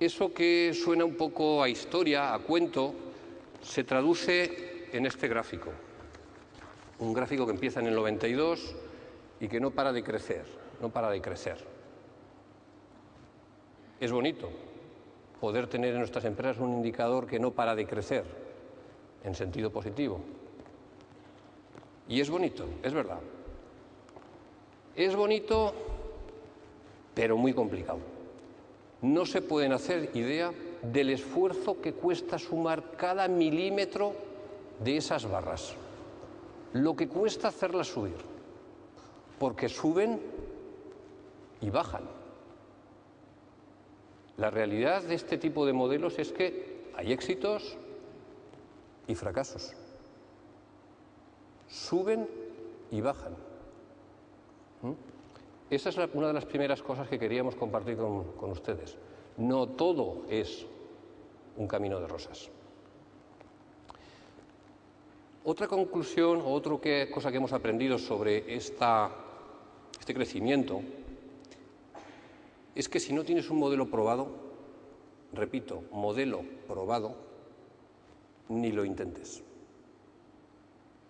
Eso que suena un poco a historia, a cuento, se traduce en este gráfico. Un gráfico que empieza en el 92 y que no para de crecer, no para de crecer. Es bonito poder tener en nuestras empresas un indicador que no para de crecer, en sentido positivo. Y es bonito, es verdad. Es bonito, pero muy complicado. No se pueden hacer idea del esfuerzo que cuesta sumar cada milímetro de esas barras. Lo que cuesta hacerlas subir, porque suben y bajan. La realidad de este tipo de modelos es que hay éxitos y fracasos. Suben y bajan. Esa es una de las primeras cosas que queríamos compartir con ustedes. No todo es un camino de rosas. Otra conclusión o otra cosa que hemos aprendido sobre este crecimiento es que si no tienes un modelo probado, repito, modelo probado, ni lo intentes.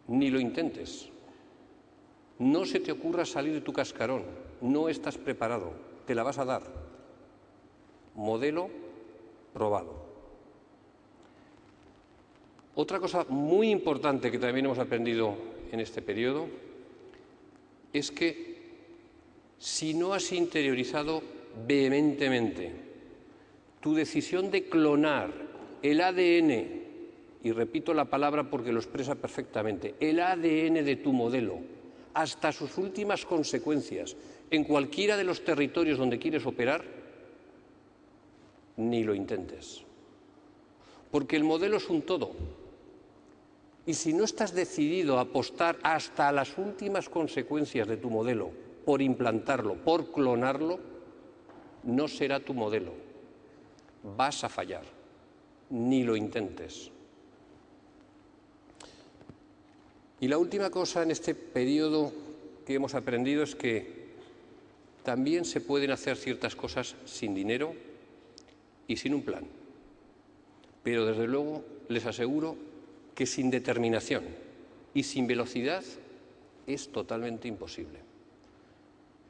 Ni lo intentes. No se te ocurra salir de tu cascarón, no estás preparado, te la vas a dar. Modelo probado. Otra cosa muy importante que también hemos aprendido en este periodo es que si no has interiorizado vehementemente tu decisión de clonar el ADN, y repito la palabra porque lo expresa perfectamente, el ADN de tu modelo, hasta sus últimas consecuencias, en cualquiera de los territorios donde quieres operar, ni lo intentes. Porque el modelo es un todo. Y si no estás decidido a apostar hasta las últimas consecuencias de tu modelo por implantarlo, por clonarlo, no será tu modelo. Vas a fallar. Ni lo intentes. Y la última cosa en este periodo que hemos aprendido es que también se pueden hacer ciertas cosas sin dinero y sin un plan. Pero desde luego les aseguro que sin determinación y sin velocidad es totalmente imposible.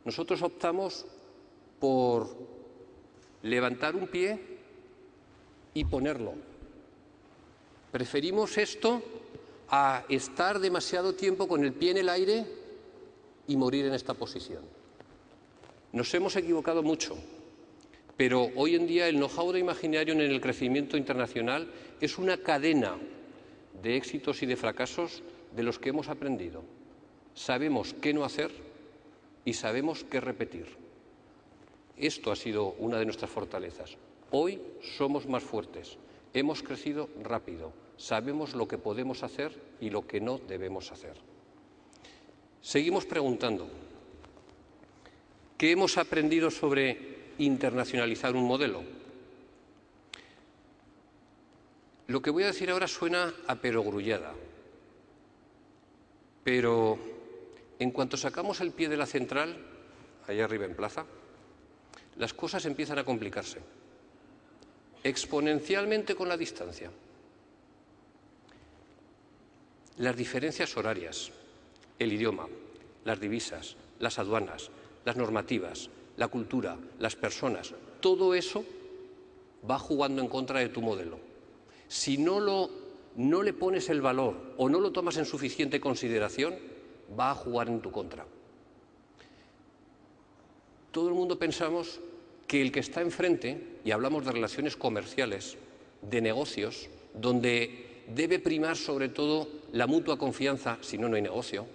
Nosotros optamos por levantar un pie y ponerlo. Preferimos esto a estar demasiado tiempo con el pie en el aire y morir en esta posición. Nos hemos equivocado mucho, pero hoy en día el know-how de Imaginarium en el crecimiento internacional es una cadena de éxitos y de fracasos de los que hemos aprendido. Sabemos qué no hacer y sabemos qué repetir. Esto ha sido una de nuestras fortalezas. Hoy somos más fuertes, hemos crecido rápido. Sabemos lo que podemos hacer y lo que no debemos hacer. Seguimos preguntando, ¿qué hemos aprendido sobre internacionalizar un modelo? Lo que voy a decir ahora suena a perogrullada, pero en cuanto sacamos el pie de la central, allá arriba en plaza, las cosas empiezan a complicarse, exponencialmente con la distancia. Las diferencias horarias, el idioma, las divisas, las aduanas, las normativas, la cultura, las personas, todo eso va jugando en contra de tu modelo. Si no le pones el valor o no lo tomas en suficiente consideración, va a jugar en tu contra. Todo el mundo pensamos que el que está enfrente, y hablamos de relaciones comerciales, de negocios, donde debe primar sobre todo la mutua confianza, si no, no hay negocio,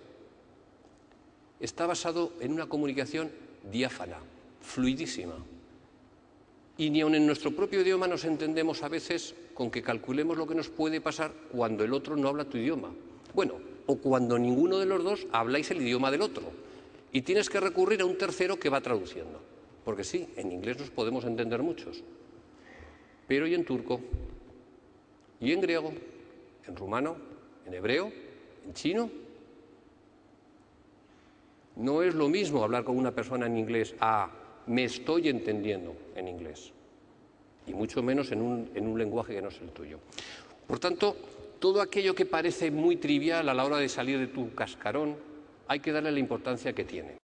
está basado en una comunicación diáfana, fluidísima. Y ni aun en nuestro propio idioma nos entendemos a veces con que calculemos lo que nos puede pasar cuando el otro no habla tu idioma. Bueno, o cuando ninguno de los dos habláis el idioma del otro. Y tienes que recurrir a un tercero que va traduciendo. Porque sí, en inglés nos podemos entender muchos. Pero ¿y en turco? ¿Y en griego? ¿En rumano? ¿En hebreo? ¿En chino? No es lo mismo hablar con una persona en inglés a me estoy entendiendo en inglés. y mucho menos en un lenguaje que no es el tuyo. Por tanto, todo aquello que parece muy trivial a la hora de salir de tu cascarón, hay que darle la importancia que tiene.